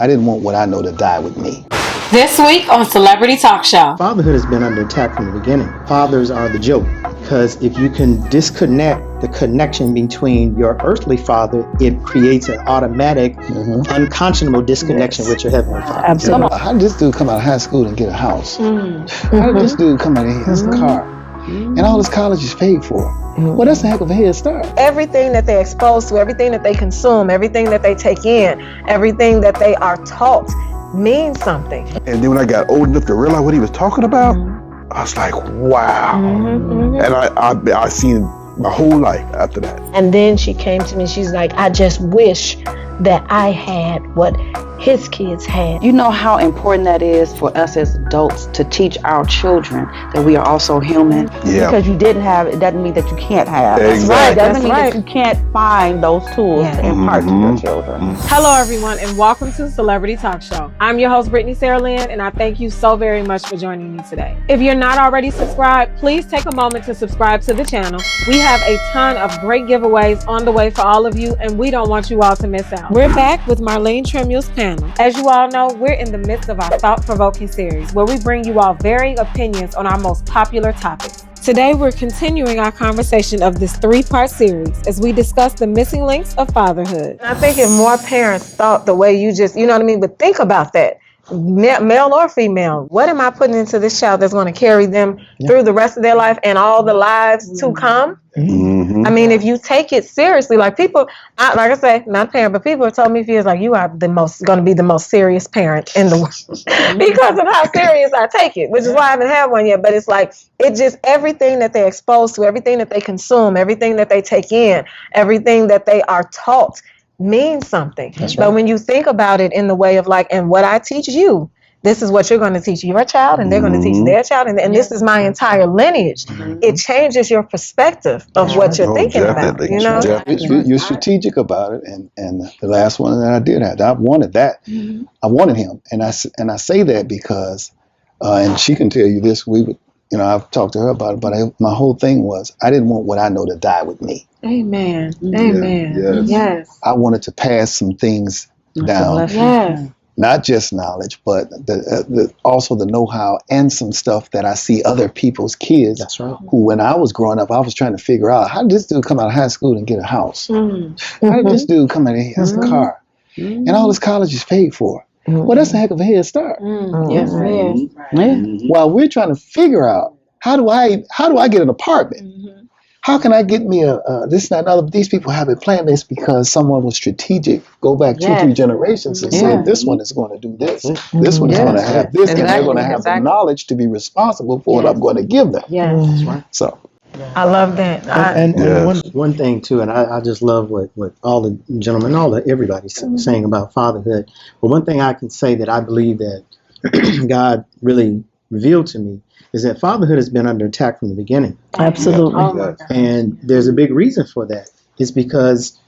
I didn't want what I know to die with me. This week on Celebrity Talk Show. Fatherhood has been under attack from the beginning. Fathers are the joke, because if you can disconnect the connection between your earthly father, it creates an automatic, unconscionable disconnection with your heavenly father. Absolutely. How did this dude come out of high school and get a house? How did this dude come out and he has a car? And all his college is paid for. Well, that's a heck of a head start. Everything that they're exposed to, everything that they consume, everything that they take in, everything that they are taught means something. And then when I got old enough to realize what he was talking about, I was like, wow. And I seen my whole life after that. And then she came to me, she's like, I just wish that I had what his kids had. You know how important that is for us as adults to teach our children that we are also human. Yeah. Because you didn't have it doesn't mean that you can't have. Exactly. That's right. Doesn't That's mean right. that you can't find those tools to impart to your children. Hello, everyone, and welcome to Celebrity Talk Show. I'm your host, Brittany Sarah Lynn, and I thank you so very much for joining me today. If you're not already subscribed, please take a moment to subscribe to the channel. We have a ton of great giveaways on the way for all of you, and we don't want you all to miss out. We're back with Marlene Tremule's panel. As you all know, we're in the midst of our thought-provoking series, where we bring you all varying opinions on our most popular topics. Today, we're continuing our conversation of this 3-part series as we discuss the missing links of fatherhood. I think if more parents thought the way you just, you know what I mean, but think about that. Male or female, what am I putting into this child that's going to carry them through the rest of their life and all the lives to come? I mean, if you take it seriously, like people, like I say, not a parent, but people have told me feels like you are going to be the most serious parent in the world because of how serious I take it, which is why I haven't had one yet. But it's like, it just, everything that they're exposed to, everything that they consume, everything that they take in, everything that they are taught means something. But when you think about it in the way of like, and what I teach you, this is what you're going to teach your child, and they're going to teach their child, and this is my entire lineage. It changes your perspective of what you're thinking about. You know, You're strategic about it, and the last one that I did have, I wanted that. I wanted him, and I say that because, and she can tell you this. I've talked to her about it, but my whole thing was I didn't want what I know to die with me. Amen. Amen. Yes. I wanted to pass some things down. Yes. Not just knowledge, but also the know-how and some stuff that I see other people's kids. That's right. Who, when I was growing up, I was trying to figure out, how did this dude come out of high school and get a house? How did this dude come out and he has a car? And all his college is paid for. Well, that's a heck of a head start. Yes, it is. While we're trying to figure out, how do I get an apartment? How can I get me this, that, and other? These people haven't planned this because someone was strategic. Go back 2-3 generations and say, this one is going to do this. This one is going to have this, and they're going to have the knowledge to be responsible for what I'm going to give them. Yes. So, I love that. And one thing too, and I just love what all the gentlemen, everybody's saying about fatherhood. But one thing I can say that I believe that God really revealed to me is that fatherhood has been under attack from the beginning. Absolutely. And there's a big reason for that. It's because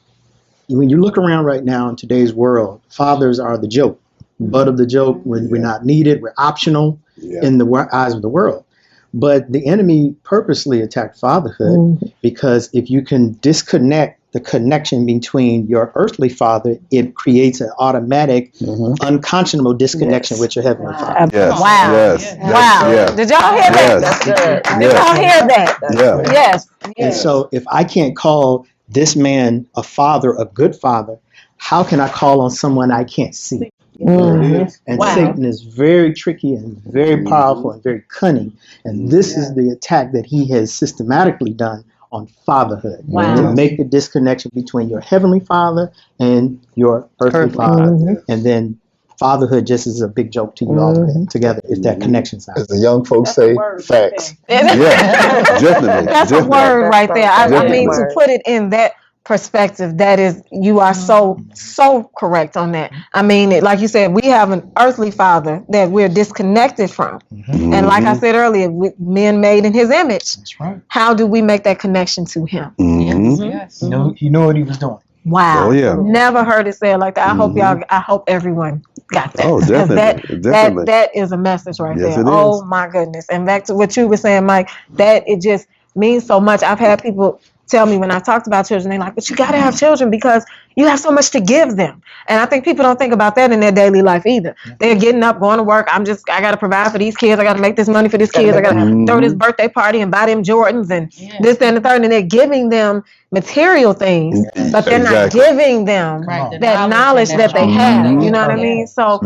when you look around right now in today's world, fathers are the joke, butt of the joke. We're not needed. We're optional in the eyes of the world. But the enemy purposely attacked fatherhood because if you can disconnect the connection between your earthly father, it creates an automatic, unconscionable disconnection with your heavenly father. Wow. Yes. Wow. Yes. Did y'all hear that? That's good. Did y'all hear that? Yeah. Yes. And so if I can't call this man a father, a good father, how can I call on someone I can't see? And Satan is very tricky and very powerful and very cunning. And this is the attack that he has systematically done on fatherhood. To make the disconnection between your heavenly father and your earthly father. And then fatherhood just is a big joke to you all together if that connection's out. as the young folks say, facts. Definitely. That's a word right there. I mean, to put it in that perspective, that is, you are so correct on that. I mean, like you said, we have an earthly father that we're disconnected from. And like I said earlier, men made in his image. That's right. How do we make that connection to him? Yes. You know what he was doing. Wow. Oh, yeah. Never heard it said like that. I hope everyone got that. Oh, definitely. That is a message right Yes, there. it is. Oh my goodness. And back to what you were saying, Mike, that it just means so much. I've had people tell me when I talked about children, they're like, but you got to have children because You have so much to give them. And I think people don't think about that in their daily life either. They're getting up, going to work. I got to provide for these kids. I got to make this money for these kids. I got to throw this birthday party and buy them Jordans and this, that, and the third. And they're giving them material things, but they're not giving them that knowledge that they have. You know what I mean? So,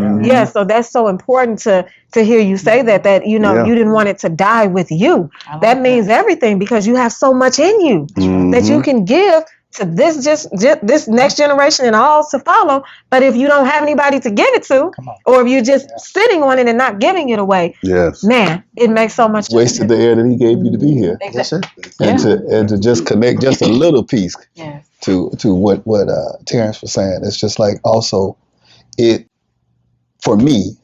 so that's so important to hear you say that, you know, you didn't want it to die with you. That means everything, because you have so much in you that you can give to this next generation and all to follow. But if you don't have anybody to give it to, or if you're just sitting on it and not giving it away, man, it makes so much wasted the air that he gave you to be here. And to just connect just a little piece to what Terrence was saying. It's just like, also, it, for me,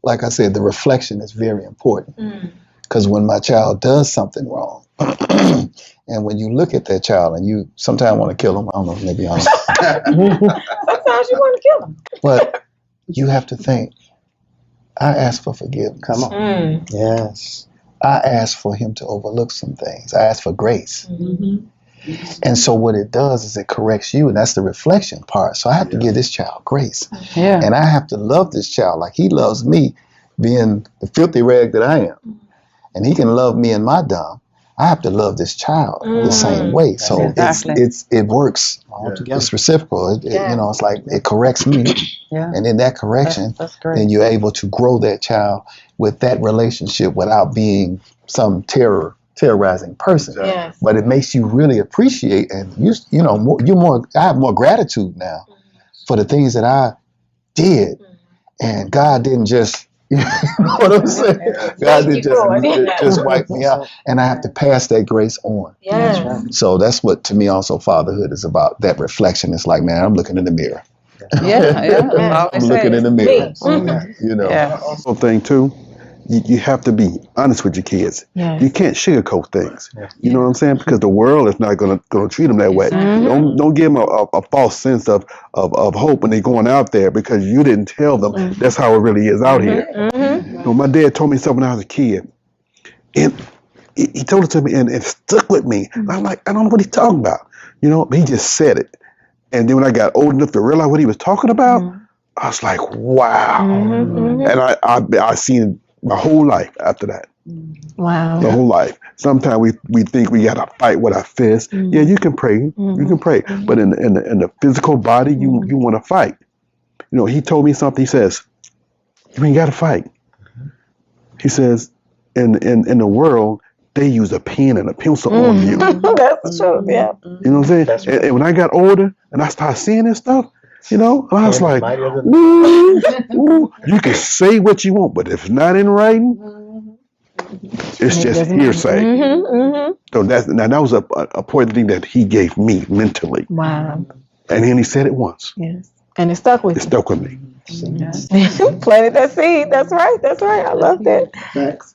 like I said, the reflection is very important, because when my child does something wrong, and when you look at that child and you sometimes want to kill them, I don't know, maybe I don't. Sometimes you want to kill them. But you have to think, I asked for forgiveness. Come on. Yes. I asked for him to overlook some things. I asked for grace. And so what it does is it corrects you, and that's the reflection part. So I have to give this child grace. And I have to love this child like he loves me, being the filthy rag that I am. And he can love me in my dumb. I have to love this child the same way. So it works all together. It's reciprocal. You know, it's like it corrects me. And in that correction, then you're able to grow that child with that relationship without being some terrorizing person. But it makes you really appreciate, and I have more gratitude now for the things that I did, and God didn't just. You know what I'm saying? God didn't just wipe me out, and I have to pass that grace on. So that's what, to me, also fatherhood is about. That reflection. It's like, man, I'm looking in the mirror. I'm looking in the mirror. You know. Also, thing too, you have to be honest with your kids. You can't sugarcoat things. You know what I'm saying? Because the world is not gonna treat them that way. Don't give them a false sense of hope when they're going out there, because you didn't tell them that's how it really is out here. You know, my dad told me something when I was a kid, and he told it to me, and it stuck with me. And I'm like, I don't know what he's talking about. You know, but he just said it. And then when I got old enough to realize what he was talking about, I was like, wow. And I seen my whole life after that. Wow. The whole life. Sometimes we think we got to fight with our fists. Yeah, you can pray. You can pray. But in the physical body, you want to fight. You know, he told me something. He says, you ain't got to fight. He says, in the world, they use a pen and a pencil on you. That's true, yeah. You know what I'm saying? And when I got older and I started seeing this stuff, you know, I was like, ooh, you can say what you want, but if it's not in writing, it's just hearsay. So that was a important thing that he gave me mentally. Wow. And then he said it once. Yes. And it stuck with you. It stuck with me. Planted that seed. That's right. I love that. Thanks.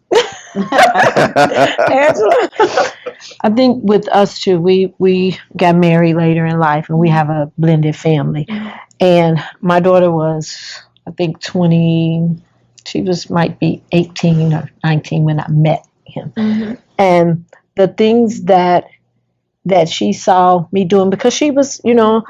Angela? I think with us too, we got married later in life, and we have a blended family. And my daughter was, I think, 20. She might be 18 or 19 when I met him. And the things that she saw me doing, because she was, you know,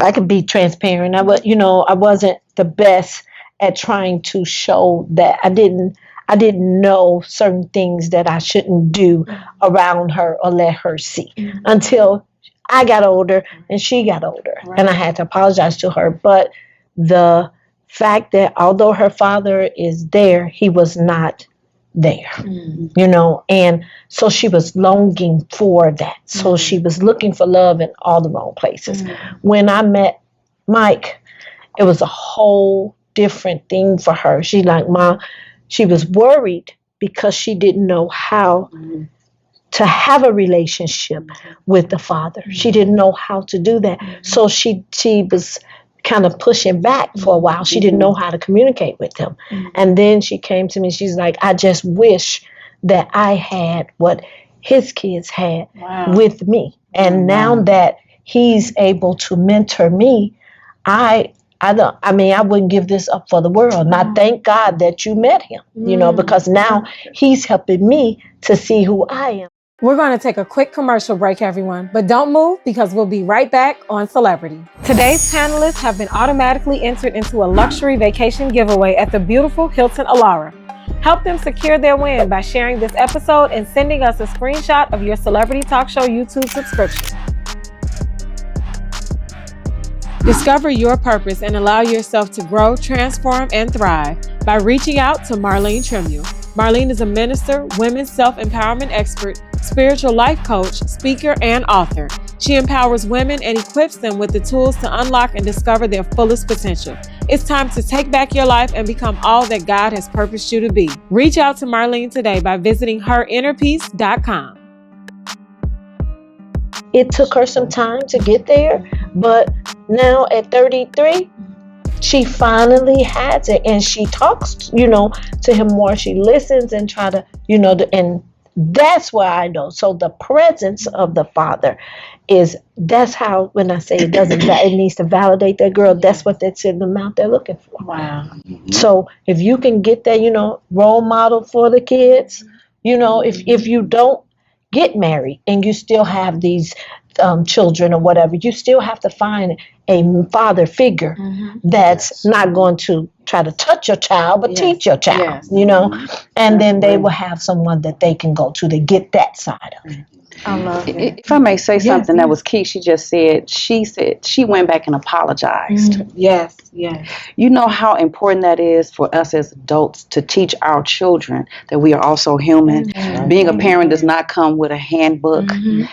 I could be transparent. I wasn't the best at trying to show that I didn't know certain things that I shouldn't do around her or let her see until I got older and she got older. And I had to apologize to her. But the fact that although her father is there, he was not there, you know, and so she was longing for that. So she was looking for love in all the wrong places. When I met Mike, it was a whole different thing for her. She was worried because she didn't know how to have a relationship with the father. She didn't know how to do that. So she was kind of pushing back for a while. She didn't know how to communicate with him. And then she came to me, she's like, I just wish that I had what his kids had with me. And now that he's able to mentor me, I wouldn't give this up for the world. And I thank God that you met him, you know, because now he's helping me to see who I am. We're going to take a quick commercial break, everyone, but don't move because we'll be right back on CeleBritty. Today's panelists have been automatically entered into a luxury vacation giveaway at the beautiful Hilton Alara. Help them secure their win by sharing this episode and sending us a screenshot of your CeleBritty Talk Show YouTube subscription. Discover your purpose and allow yourself to grow, transform, and thrive by reaching out to Marlene Tremule. Marlene is a minister, women's self-empowerment expert, spiritual life coach, speaker, and author. She empowers women and equips them with the tools to unlock and discover their fullest potential. It's time to take back your life and become all that God has purposed you to be. Reach out to Marlene today by visiting herinnerpeace.com. It took her some time to get there, but now at 33, she finally has it, and she talks, to him more. She listens and try to, and that's why I know. So the presence of the Father that's how, when I say it needs to validate that girl, that's what that's in the mouth they're looking for. Wow. So if you can get that, role model for the kids, if you don't get married and you still have these children or whatever, you still have to find a father figure that's not going to try to touch your child, but teach your child, and then they will have someone that they can go to get that side of it. I love it. If I may say something that was key, she said she went back and apologized. Yes. You know how important that is for us as adults to teach our children that we are also human. Being a parent does not come with a handbook.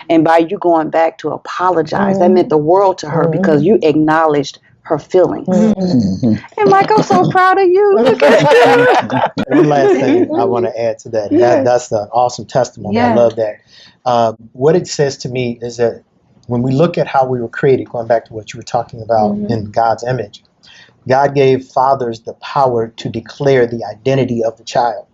And by you going back to apologize, that meant the world to her because you acknowledged her feelings. And Mike, I'm so proud of you. One last thing I want to add to that. That's an awesome testimony. I love that. What it says to me is that when we look at how we were created, going back to what you were talking about in God's image, God gave fathers the power to declare the identity of the child,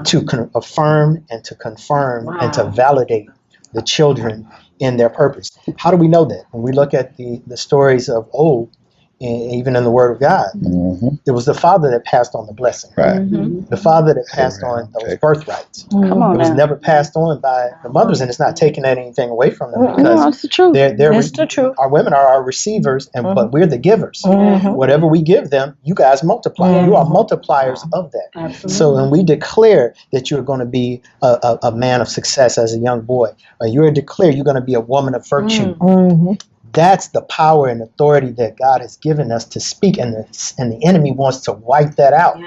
to affirm and to confirm and to validate the children in their purpose. How do we know that? When we look at the stories of old, even in the Word of God, it was the father that passed on the blessing. The father that passed on those birthrights. Come on, it was now. never passed on by the mothers, and it's not taking anything away from them because that's the truth. That's the truth. Our women are our receivers, but we're the givers. Whatever we give them, you guys multiply. You are multipliers of that. Absolutely. So when we declare that you're going to be a man of success as a young boy, or you're going to be a woman of virtue, that's the power and authority that God has given us to speak, and the enemy wants to wipe that out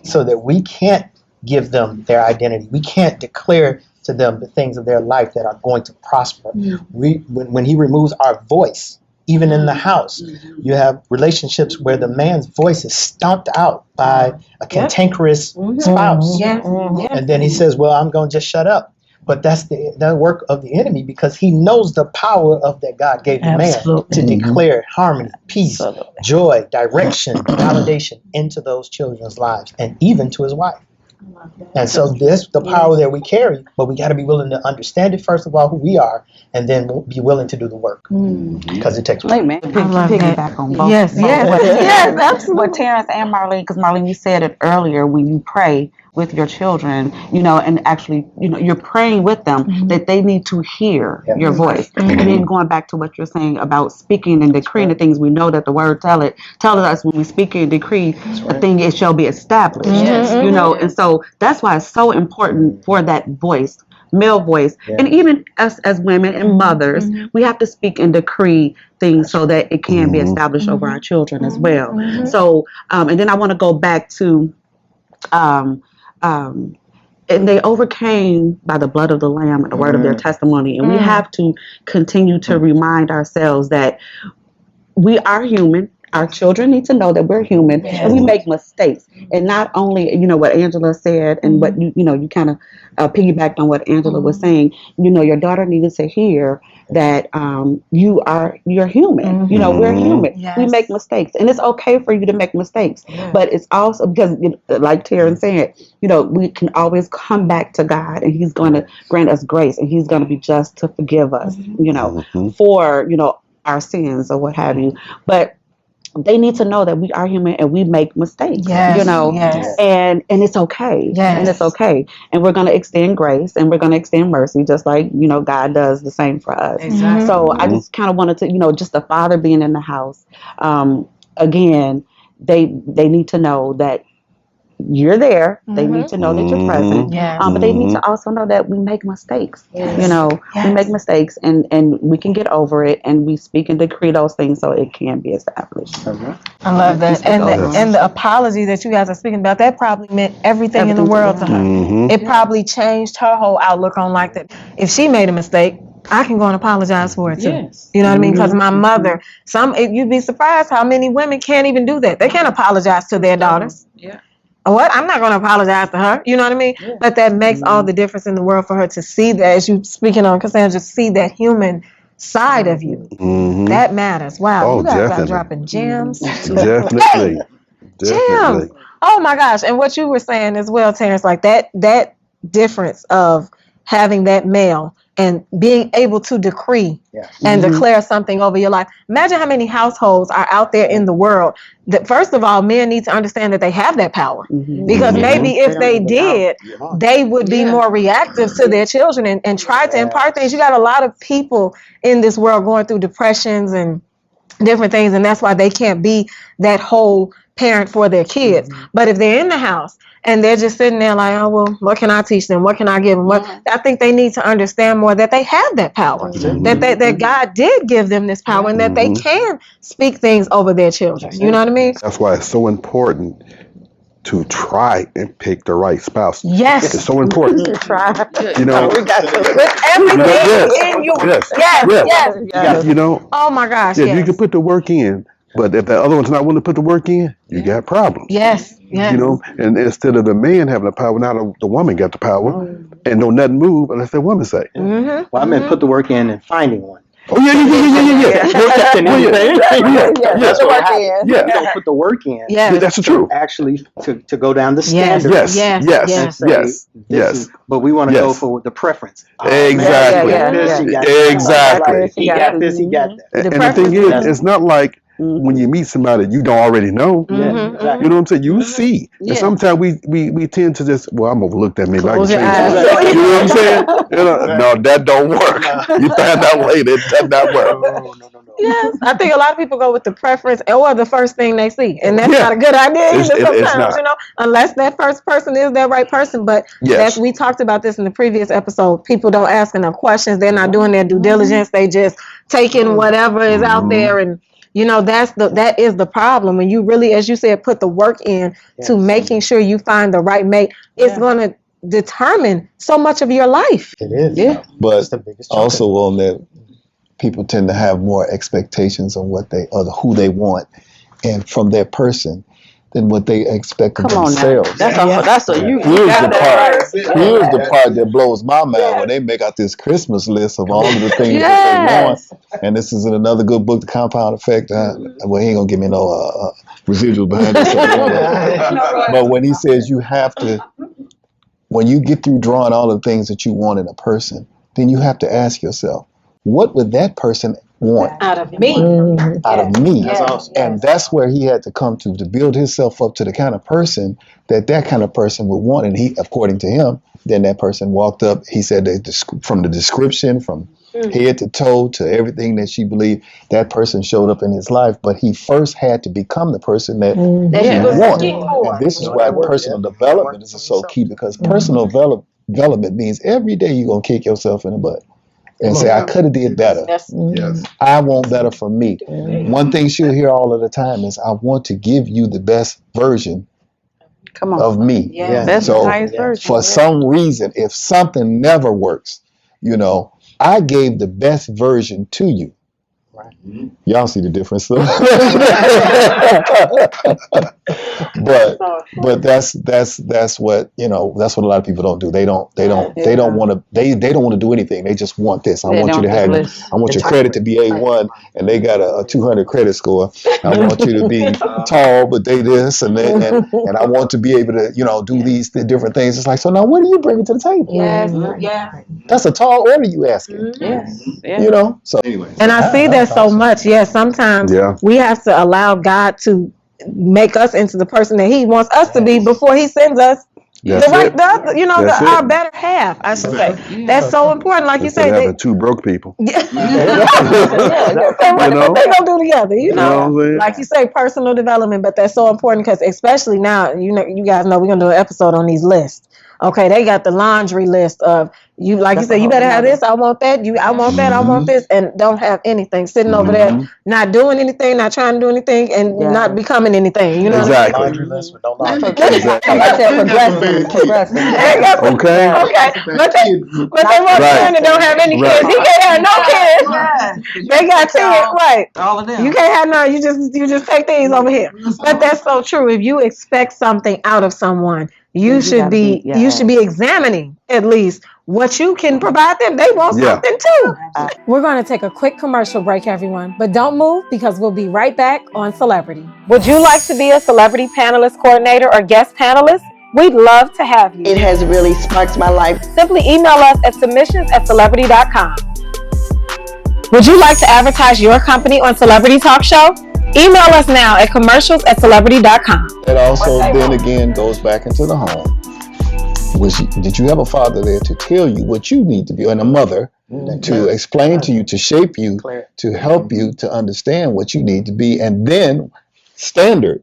so that we can't give them their identity. We can't declare to them the things of their life that are going to prosper. When he removes our voice, even in the house, you have relationships where the man's voice is stomped out by a cantankerous spouse. And then he says, well, I'm going to just shut up. But that's the work of the enemy, because he knows the power of that God gave the man to declare harmony, peace, joy, direction, validation into those children's lives, and even to his wife. And so this the power that we carry, but we got to be willing to understand it, first of all, who we are, and then be willing to do the work, because it takes work. Man, piggyback on both. Yes, Absolutely. What Terrence and Marlene, because Marlene, you said it earlier, when you pray with your children, and actually, you're praying with them that they need to hear your voice. And then going back to what you're saying about speaking and decreeing the things, we know that the word tells us when we speak and decree the thing, it shall be established. And so that's why it's so important for that voice, male voice, and even us as women and mothers, we have to speak and decree things so that it can be established over our children as well. So, and then I want to go back to, and they overcame by the blood of the Lamb and the word of their testimony. And we have to continue to remind ourselves that we are human. Our children need to know that we're human and we make mistakes. And not only, what Angela said and what you kind of piggybacked on what Angela was saying, your daughter needed to hear that you're human. We're human. We make mistakes, and it's okay for you to make mistakes. But it's also because, like Terrence said, we can always come back to God, and He's going to grant us grace, and He's going to be just to forgive us, for our sins or what have you. But they need to know that we are human and we make mistakes, Yes, you know, yes. and it's okay. Yes. And it's okay. And we're going to extend grace and we're going to extend mercy, just like, you know, God does the same for us. Exactly. So I just kind of wanted to, you know, just the father being in the house. Again, they need to know that you're there. They need to know that you're present. Yes. But they need to also know that we make mistakes. Yes. You know, Yes. we make mistakes and we can get over it, and we speak and decree those things so it can be established. I love that. And the apology that you guys are speaking about, that probably meant everything in the world to her. It probably changed her whole outlook on like that. If she made a mistake, I can go and apologize for it too. Yes. You know what I mean? Because my mother, you'd be surprised how many women can't even do that. They can't apologize to their daughters. Yeah. What? I'm not going to apologize to her. You know what I mean? Yeah. But that makes all the difference in the world for her to see that, as you speaking on Cassandra, just see that human side of you. That matters. Wow. Oh, you guys definitely. are dropping gems. Definitely. Gems. Oh my gosh. And what you were saying as well, Terrence, like that difference of having that male and being able to decree and declare something over your life. Imagine how many households are out there in the world that, first of all, men need to understand that they have that power. Because maybe if they did, they would be more reactive to their children and try to impart things. You got a lot of people in this world going through depressions and different things, and that's why they can't be that whole parent for their kids. But if they're in the house and they're just sitting there like, oh, well, what can I teach them? What can I give them? I think they need to understand more that they have that power, that God did give them this power, and that they can speak things over their children. You know what I mean? That's why it's so important to try and pick the right spouse. Yes. It's so important. You know, with everything in you. Yes. You know, Oh my gosh. yeah, you can put the work in, but if the other one's not willing to put the work in, you got problems. Yes. You know, and instead of the man having the power, now the woman got the power, and don't nothing move unless the woman say. Well, I meant put the work in and finding one. Oh yeah. That's what happened. You don't put the work in. Yeah, that's true. Actually, to go down the standard. Yes. But we want to go for the preference. Exactly. Exactly. He got this. He got that. And the thing is, it's not like when you meet somebody you don't already know. You know what I'm saying? You see. And sometimes we tend to just, well, I'm overlooked that maybe I can change that. You know what I'm saying? No, that don't work. You find out later it does not work. No. Yes, I think a lot of people go with the preference or the first thing they see, and that's not a good idea either. Sometimes, you know, unless that first person is that right person. But as we talked about this in the previous episode, people don't ask enough questions. They're not doing their due diligence. They just taking whatever is out there, and you know that is the problem. When you really, as you said, put the work in to making sure you find the right mate, it's going to determine so much of your life. It is. Yeah, but also on that, people tend to have more expectations on what they or who they want, and from their person, than what they expect of themselves. Here's the part that blows my mind when they make out this Christmas list of all of the things that they want. And this is in another good book, The Compound Effect. Well, he ain't gonna give me no residual behind this. But when he says you have to, when you get through drawing all the things that you want in a person, then you have to ask yourself, what would that person want out of me? Out of me. That's awesome. And that's where he had to come to build himself up to the kind of person that kind of person would want. And he, according to him, then that person walked up. He said that from the description, from head to toe to everything that she believed, that person showed up in his life. But he first had to become the person that he wanted. And this is why personal development is so key, because personal development means every day you're going to kick yourself in the butt and say, I could have did better. I want better for me. One thing she'll hear all of the time is, I want to give you the best version of me. So for some reason, if something never works, you know, I gave the best version to you. Y'all see the difference, though. but that's what, you know, that's what a lot of people don't do. They don't want to do anything. They just want this. I want you to have, I want your credit to be A1, and they got a 200 credit score. I want you to be tall, but they this and I want to be able to, you know, do these different things. It's like, so now what are you bringing to the table? That's a tall order you asking. You know. So anyway, and I see that so much. Yeah, sometimes we have to allow God to make us into the person that He wants us to be before He sends us our better half. I should say that's so important. Like Instead you say, having two broke people. what they gonna do together? Like you say, personal development. But that's so important because especially now, you guys know we're gonna do an episode on these lists. Okay, they got the laundry list of you. Like you said, you better have this. I want that. I want that. I want this, and don't have anything sitting over there, not doing anything, not trying to do anything, and not becoming anything. You know exactly. what I mean? Laundry list with no laundry. Progressive. Okay. But they want a friend that don't have any kids. He can't have no kids. They got 10, right? All of them. You can't have none. You just take these over here. But that's so true. If you expect something out of someone, you should be examining at least what you can provide them. They want something too. We're going to take a quick commercial break, everyone, but don't move because we'll be right back on CeleBritty. Would you like to be a celebrity panelist coordinator or guest panelist? We'd love to have you. It has really sparked my life. Simply email us at submissions@celebrity.com. Would you like to advertise your company on CeleBritty Talk Show? Email us now at commercials@celebrity.com. It also then again goes back into the home. Did you have a father there to tell you what you need to be, and a mother to explain to you, to shape you, to help you to understand what you need to be, and then standard.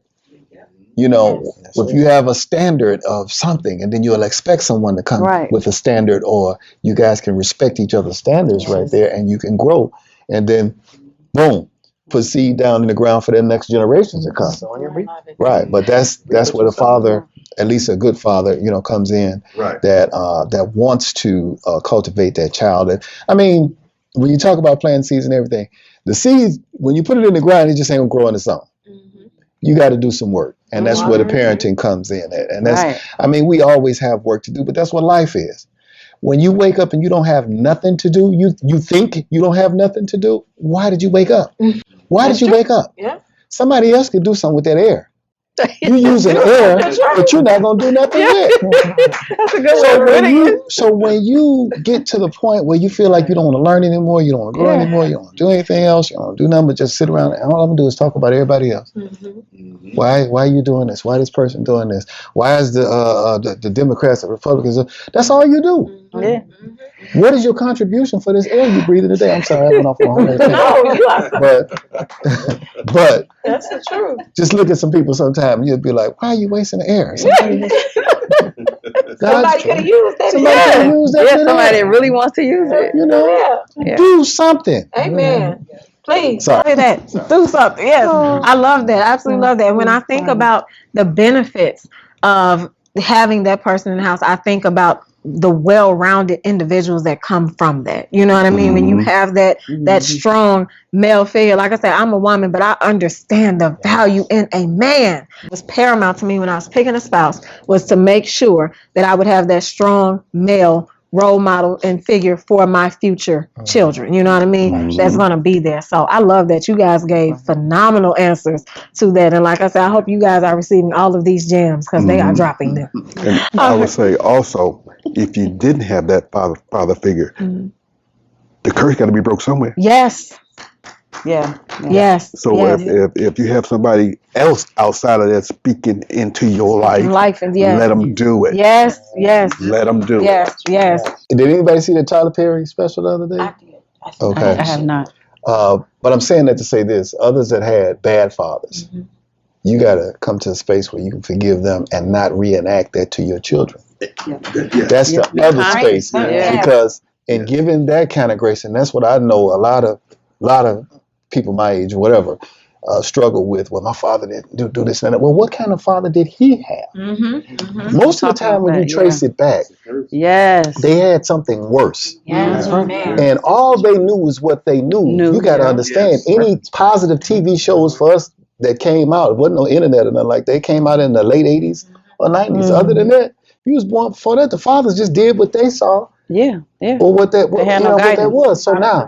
If you have a standard of something, and then you'll expect someone to come with a standard, or you guys can respect each other's standards right there, and you can grow, and then boom, put seed down in the ground for their next generations to come. Right, but that's where the father, at least a good father, comes in. Right. That wants to cultivate that child. And, I mean, when you talk about planting seeds and everything, the seeds, when you put it in the ground, it just ain't gonna grow on its own. You got to do some work, and that's where the parenting comes in. And that's, I mean, we always have work to do, but that's what life is. When you wake up and you don't have nothing to do, you think you don't have nothing to do. Why did you wake up? Why did you wake up? Yeah. Somebody else could do something with that air. You're using air, but you're not going to do nothing with. That's a good way. So when you get to the point where you feel like you don't want to learn anymore, you don't want to grow anymore, you don't want to do anything else, you don't want to do nothing but just sit around, and all I'm going to do is talk about everybody else. Why are you doing this? Why is this person doing this? Why is the Democrats, the Republicans? That's all you do. What is your contribution for this air you breathe today? I'm sorry, I went off on but that's the truth. Just look at some people sometimes, you'll be like, why are you wasting the air? Somebody could have used that. Somebody that really wants to use it. Do something. Amen. Please say that. Do something. Yes. I love that. I absolutely love that. And when I think about the benefits of having that person in the house, I think about the well-rounded individuals that come from that. You know what I mean? When you have that strong male figure, like I said, I'm a woman, but I understand the value in a man. It was paramount to me when I was picking a spouse was to make sure that I would have that strong male role model and figure for my future children. You know what I mean? That's going to be there. So I love that you guys gave phenomenal answers to that. And like I said, I hope you guys are receiving all of these gems because they are dropping them. And I would say also, if you didn't have that father figure, the curse got to be broke somewhere. Yes. Yeah. Yes. So if you have somebody else outside of that speaking into your life, let them do it. Yes. Let them do it. Yes. Did anybody see the Tyler Perry special the other day? I did. Okay. I have not. But I'm saying that to say this: others that had bad fathers, you got to come to a space where you can forgive them and not reenact that to your children. That's the other space, because in giving that kind of grace, and that's what I know a lot of people my age or whatever struggle with. Well, my father didn't do this and that. Well, what kind of father did he have? Most of the time when you trace it back, they had something worse. And all they knew was what they knew. You got to understand, any positive TV shows for us that came out, it wasn't no internet or nothing like that. They came out in the late 80s or 90s. Other than that, you was born before that. The fathers just did what they saw. Or what that was. So now,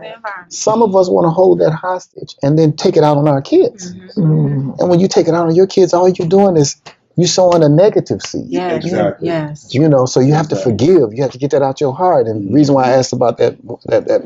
some of us want to hold that hostage and then take it out on our kids. And when you take it out on your kids, all you're doing is you're sowing a negative seed. Yes. So you have to forgive. You have to get that out your heart. And the reason why I asked about that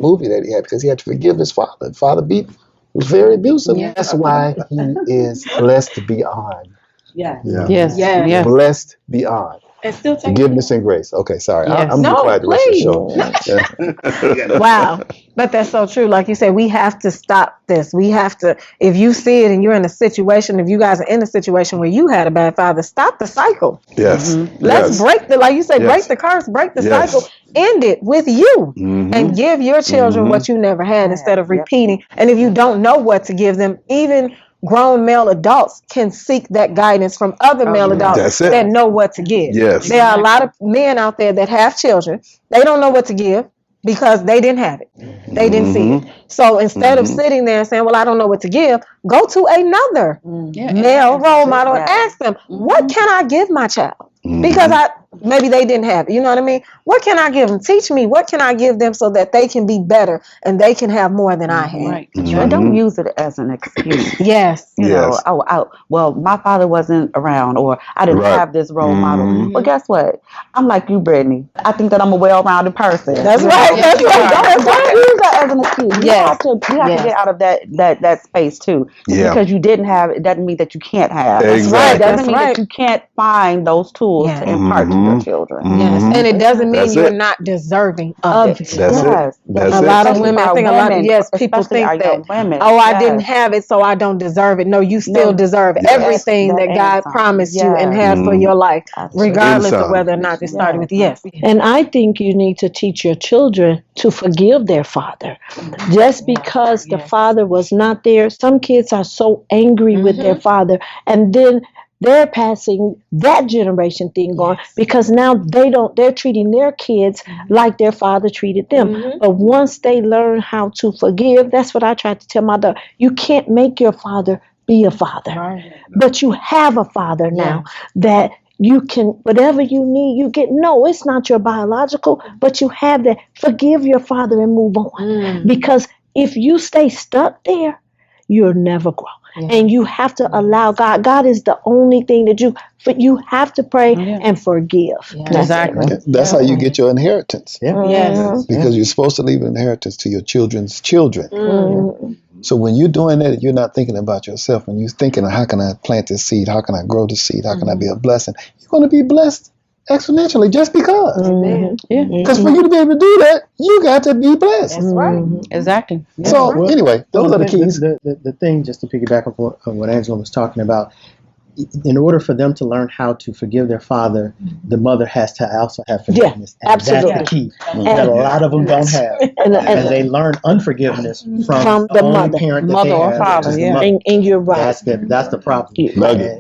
movie that he had, because he had to forgive his father. Father beat Very abusive. That's why he is blessed beyond. Yeah. Yes. Blessed beyond. And still take Forgiveness and grace. Okay, sorry. Yes. I'm No, quiet the rest of the show. Yeah. Wow. But that's so true. Like you said, we have to stop this. We have to, if you see it and you're in a situation, if you guys are in a situation where you had a bad father, stop the cycle. Yes. Let's break the, like you said, break the curse, break the cycle, end it with you and give your children what you never had instead of repeating. And if you don't know what to give them, even grown male adults can seek that guidance from other male adults that know what to give. Yes. There are a lot of men out there that have children. They don't know what to give because they didn't have it. They didn't see it. So instead of sitting there and saying, well, I don't know what to give, go to another male role model and ask them, what can I give my child? Because maybe they didn't have it. You know what I mean? What can I give them? Teach me. What can I give them so that they can be better and they can have more than I had? Right. And don't use it as an excuse. Yes. You know, well, my father wasn't around, or I didn't have this role model. Well, guess what? I'm like you, Brittany. I think that I'm a well-rounded person. That's right. That's right. Don't use that as an excuse. You have to get out of that space too. Just because you didn't have it doesn't mean that you can't have. Exactly. That's right. Doesn't mean that you can't find those tools to impart to your children. Yes, and it doesn't mean you're not deserving of it. That's A lot of women, I think a lot of people think that, oh, I didn't have it, so I don't deserve it. No, you still deserve everything that God promised you and had for your life, regardless of whether or not it started with yes. And I think you need to teach your children to forgive their father. Just because the father was not there, some kids are so angry with their father, and then they're passing that generation thing on because now they're treating their kids like their father treated them. But once they learn how to forgive, that's what I tried to tell my daughter. You can't make your father be a father, but you have a father now that you can, whatever you need, you get. No, it's not your biological, but you have that. Forgive your father and move on. Because if you stay stuck there, you'll never grow. And you have to allow God. God is the only thing that you have to pray and forgive. Exactly. That's how you get your inheritance. Yes. Because you're supposed to leave an inheritance to your children's children. So when you're doing that, you're not thinking about yourself. When you're thinking, how can I plant this seed? How can I grow the seed? How can I be a blessing? You're going to be blessed exponentially just because. Because for you to be able to do that, you got to be blessed. That's right. Exactly. So anyway, those are the keys. The thing, just to piggyback on what Angela was talking about, in order for them to learn how to forgive their father, the mother has to also have forgiveness. Yeah, absolutely. That's the key that a lot of them don't have. And they learn unforgiveness from the only parent that mother they or have, father. which is the mother. And you're right. That's the problem.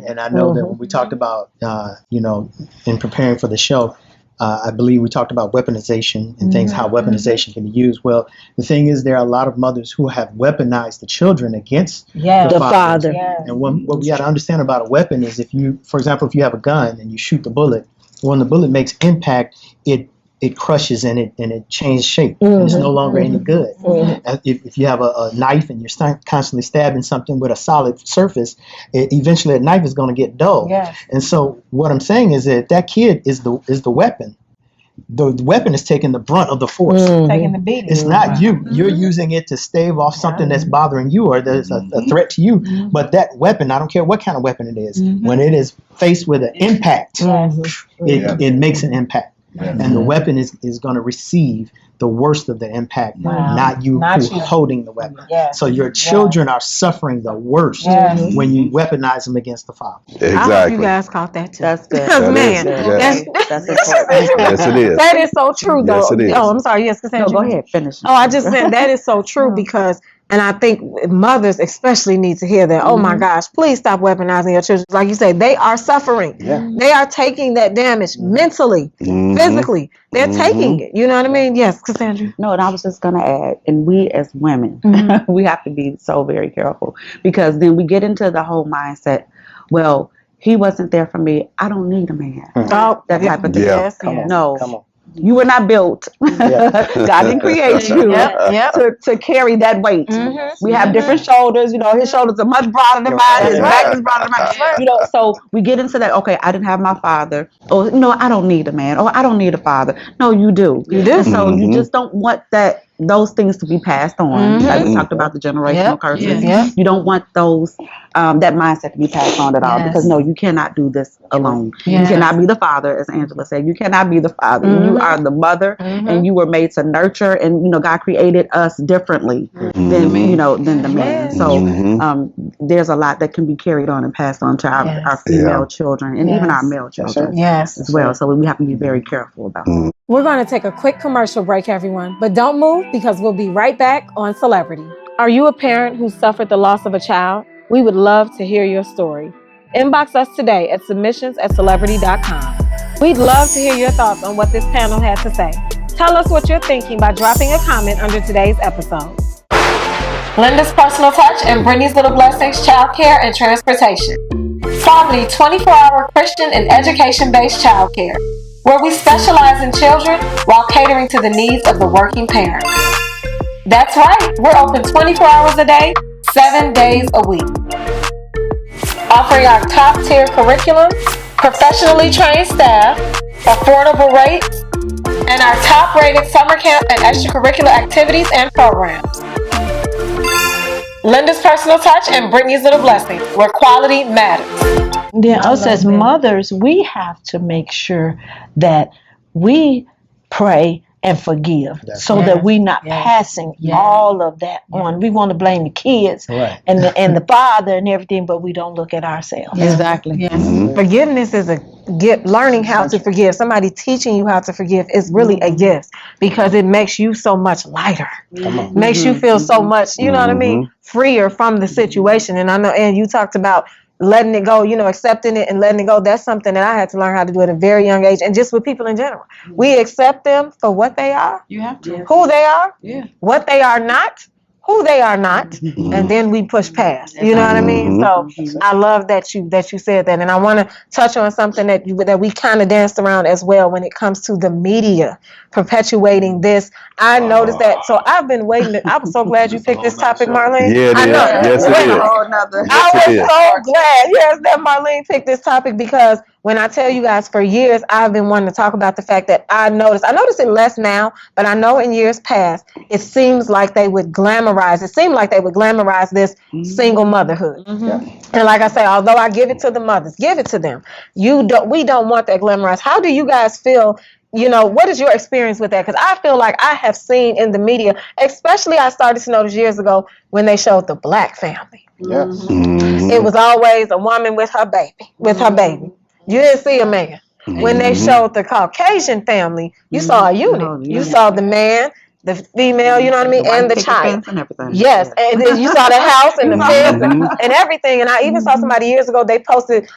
And I know that when we talked about, in preparing for the show, I believe we talked about weaponization and things, how weaponization can be used. Well, the thing is, there are a lot of mothers who have weaponized the children against the father. And what we got to understand about a weapon is, for example, if you have a gun and you shoot the bullet, when the bullet makes impact, it crushes and it changes shape. And it's no longer any good. If you have a knife and you're constantly stabbing something with a solid surface, eventually a knife is going to get dull. And so what I'm saying is that kid is the weapon. The weapon is taking the brunt of the force. Taking the beating. It's not you. You're using it to stave off something that's bothering you or there's a threat to you. But that weapon, I don't care what kind of weapon it is, when it is faced with an impact, it makes an impact. And the weapon is going to receive the worst of the impact, not you holding the weapon. So your children are suffering the worst when you weaponize them against the father. Exactly. I hope you guys caught that too. That's good. Man, That's important. Yes, it is. that is so true, though. Yes, it is. Oh, I'm sorry. Yes, Cassandra. No, go ahead. Finish. Oh, I just said that is so true because, and I think mothers especially need to hear that. Oh my gosh, please stop weaponizing your children. Like you say, they are suffering. They are taking that damage mentally, physically. They're taking it. You know what I mean? Yes, Cassandra. No, and I was just going to add, and we as women, we have to be so very careful because then we get into the whole mindset, well, he wasn't there for me. I don't need a man. Oh, that type of thing. Yes, Come on. No. You were not built. God didn't create you to carry that weight. We have different shoulders. His shoulders are much broader than mine. His back is broader than mine. So we get into that. Okay, I didn't have my father. Oh, no, I don't need a man. Oh, I don't need a father. No, you do. You do. So you just don't want that those things to be passed on. Like we talked about the generational curses. You don't want those that mindset to be passed on at all, because no, you cannot do this alone. You cannot be the father, as Angela said. You cannot be the father. You are the mother, and you were made to nurture. And God created us differently than than the man. So there's a lot that can be carried on and passed on to our female children and even our male children as well. So we have to be very careful about that. We're going to take a quick commercial break, everyone, but don't move because we'll be right back on CeleBritty. Are you a parent who suffered the loss of a child? We would love to hear your story. Inbox us today at submissions@celebritty.com. We'd love to hear your thoughts on what this panel had to say. Tell us what you're thinking by dropping a comment under today's episode. Linda's Personal Touch and Brittany's Little Blessings Childcare and Transportation. Quality 24-hour Christian and education-based childcare, where we specialize in children while catering to the needs of the working parent. That's right, we're open 24 hours a day, 7 days a week. Offering our top-tier curriculum, professionally trained staff, affordable rates, and our top-rated summer camp and extracurricular activities and programs. Linda's Personal Touch and Brittany's Little Blessing, where quality matters. Then us as mothers, we have to make sure that we pray and forgive, that we're not passing all of that on. We want to blame the kids and the father and everything, but we don't look at ourselves. Exactly. Forgiveness is a gift. Learning how to forgive, somebody teaching you how to forgive, is really a gift, because it makes you so much lighter. Makes you feel so much, you know what I mean, freer from the situation. And I know, and you talked about letting it go, accepting it and letting it go. That's something that I had to learn how to do at a very young age, and just with people in general. We accept them for what they are. You have to. Who they are. What they are not. Who they are not, and then we push past. You know what I mean? So I love that you said that, and I want to touch on something that we kind of danced around as well when it comes to the media perpetuating this. I noticed that, so I've been waiting. I was so glad you picked this topic, Marlene. Yeah, I know. Yes, it is. I was so glad, that Marlene picked this topic, because when I tell you guys, for years, I've been wanting to talk about the fact that I notice it less now, but I know in years past, it seems like they would glamorize this single motherhood. And like I say, although I give it to the mothers, give it to them. We don't want that glamorized. How do you guys feel? What is your experience with that? Because I feel like I have seen in the media, especially I started to notice years ago when they showed the black family. It was always a woman with her baby. You didn't see a man. When they showed the Caucasian family, you saw a unit. You saw the man, the female, you know what I mean, and the child. And yes, and then you saw the house and the fence and everything. And I even saw somebody years ago, they posted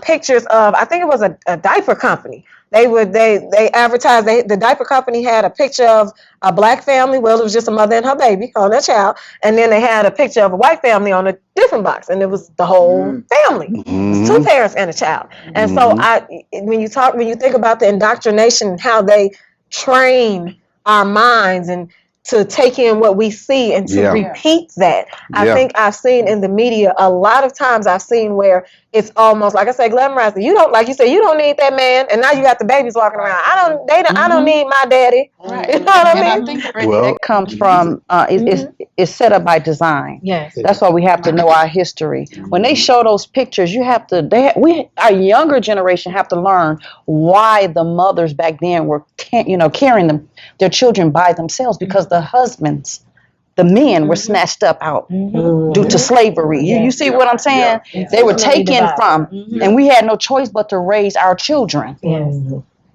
pictures of, I think it was a diaper company. They advertised, the diaper company had a picture of a black family. Well, it was just a mother and her baby on their child. And then they had a picture of a white family on a different box. And it was the whole family. It was 2 parents and a child. And so when you think about the indoctrination and how they train our minds and to take in what we see and to repeat that. I think I've seen in the media a lot of times where it's almost like I say, glamorized. You don't, like you said, you don't need that man, and now you got the babies walking around. I don't need my daddy. Right. You know what I mean? I think that comes from it's set up by design. Yes, that's why we have to know our history. When they show those pictures, our younger generation have to learn why the mothers back then were carrying their children by themselves, because the husbands, the men, were snatched up out due to slavery. You see what I'm saying? They were taken from, and we had no choice but to raise our children.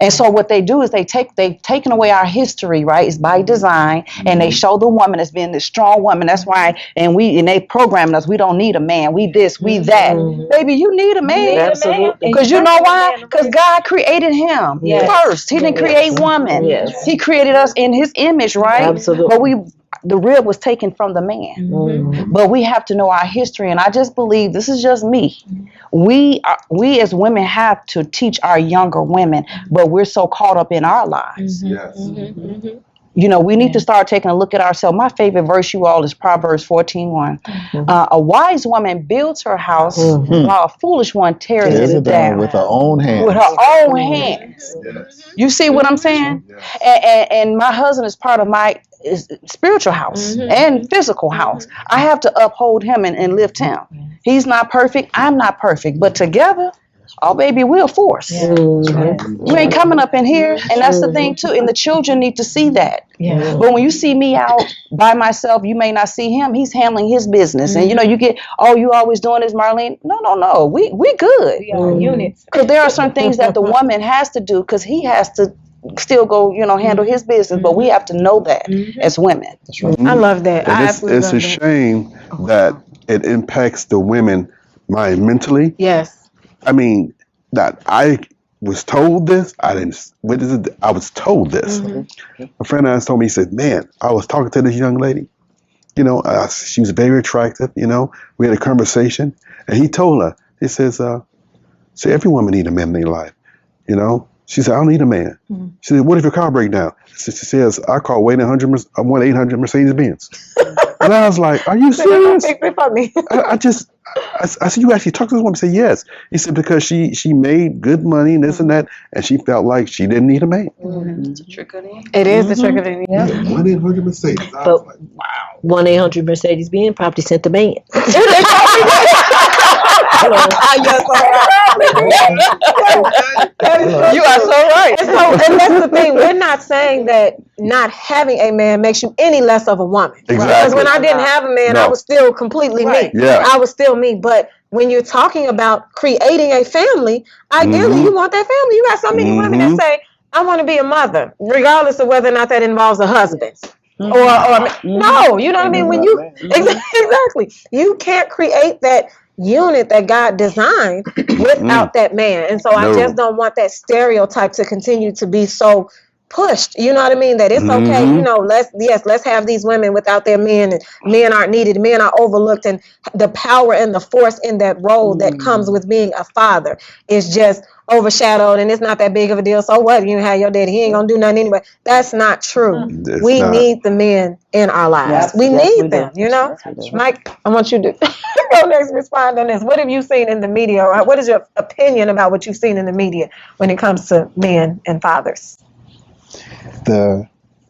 And so what they do is they've taken away our history, right? It's by design, and they show the woman as being the strong woman. That's why, and they programmed us. We don't need a man. We this, we that. Baby, you need a man. Absolutely. Because you know why? Because God created him first. He didn't create woman. He created us in His image, right? Absolutely. But the rib was taken from the man. But we have to know our history, and I just believe, this is just me, we as women have to teach our younger women, but we're so caught up in our lives. We need to start taking a look at ourselves. My favorite verse, you all, is Proverbs 14:1. A wise woman builds her house, while a foolish one tears it down with her own hands. With her own hands. You see what I'm saying? And my husband is part of spiritual house and physical house. I have to uphold him and lift him. He's not perfect. I'm not perfect. But together, oh, baby, we're a force. You ain't coming up in here. And that's the thing, too. And the children need to see that. But when you see me out by myself, you may not see him. He's handling his business. And, you get, oh, you always doing this, Marlene. No. We good. We are units. Because there are some things that the woman has to do because he has to still go, handle his business. But we have to know that as women. I love that. It's a shame that it impacts the women mind mentally. Yes. I mean, that I was told this. I didn't. What is it? I was told this. A friend of mine told me. He said, "Man, I was talking to this young lady. She was very attractive. We had a conversation, and he told her. He says, so every woman need a man in their life. She said, I don't need a man. She said, what if your car breaks down? She says, I call Wayne 800 Mercedes Benz. And I was like, are you serious? I said, you actually talked to this woman? He said, yes. He said, because she made good money and this and that, and she felt like she didn't need a man. It's a trick of the end. It is the trick of the end. 1-800 Mercedes. But like, wow. 1-800 Mercedes Benz probably sent the man. You are so right. And that's the thing. We're not saying that not having a man makes you any less of a woman. Exactly. Because when I didn't have a man, I was still completely me. Yeah. I was still me. But when you're talking about creating a family, ideally you want that family. You got so many women that say, I want to be a mother, regardless of whether or not that involves a husband. Or no, you know what I mean? When you exactly, you can't create that unit that God designed without that man. And so I just don't want that stereotype to continue to be so pushed. You know what I mean? That it's okay, let's have these women without their men, and men aren't needed, men are overlooked, and the power and the force in that role that comes with being a father is just overshadowed, and it's not that big of a deal. So what? You have your daddy, he ain't gonna do nothing anyway. That's not true. We need the men in our lives. We need them, Mike, I want you to go next, respond on this. What have you seen in the media, or what is your opinion about what you've seen in the media when it comes to men and fathers? The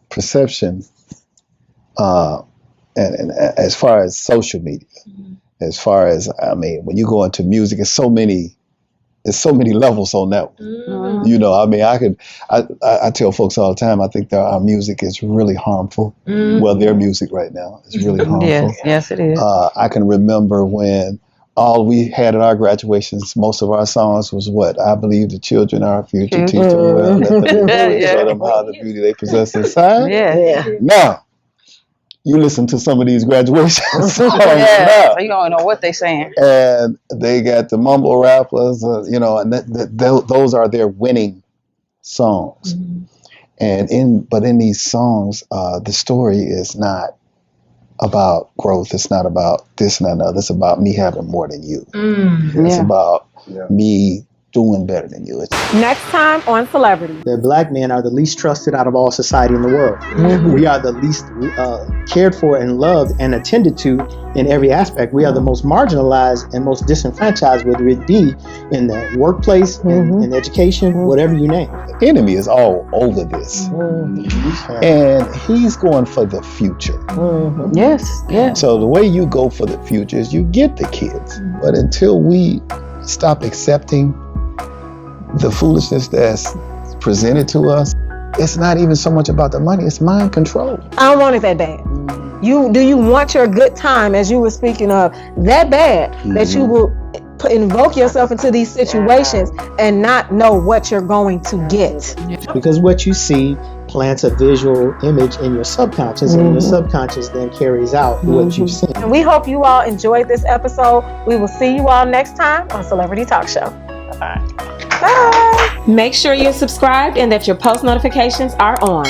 perception, and as far as social media, as far as, when you go into music, there's so many levels on that one. I tell folks all the time, I think that our music is really harmful. Well, their music right now is really harmful. Yes, it is. I can remember when all we had at our graduations, most of our songs was what? I believe the children are our future, teach them well, let them show them how the beauty they possess inside. Now, you listen to some of these graduation songs now. You don't know what they're saying. And they got the mumble rappers, and those are their winning songs. And in these songs, the story is not about growth. It's not about this and another. It's about me having more than you. It's about me doing better than you. Next time on CeleBritty. The black men are the least trusted out of all society in the world. We are the least cared for and loved and attended to in every aspect. We are the most marginalized and most disenfranchised, whether it be in the workplace, in education, whatever you name. The enemy is all over this. And he's going for the future. Yes. So the way you go for the future is you get the kids. But until we stop accepting the foolishness that's presented to us, it's not even so much about the money, it's mind control. I don't want it that bad. Do you want your good time, as you were speaking of, that bad that you will invoke yourself into these situations and not know what you're going to get? Because what you see plants a visual image in your subconscious, and your subconscious then carries out what you've seen. And we hope you all enjoyed this episode. We will see you all next time on CeleBritty Talk Show. Bye. Make sure you're subscribed and that your post notifications are on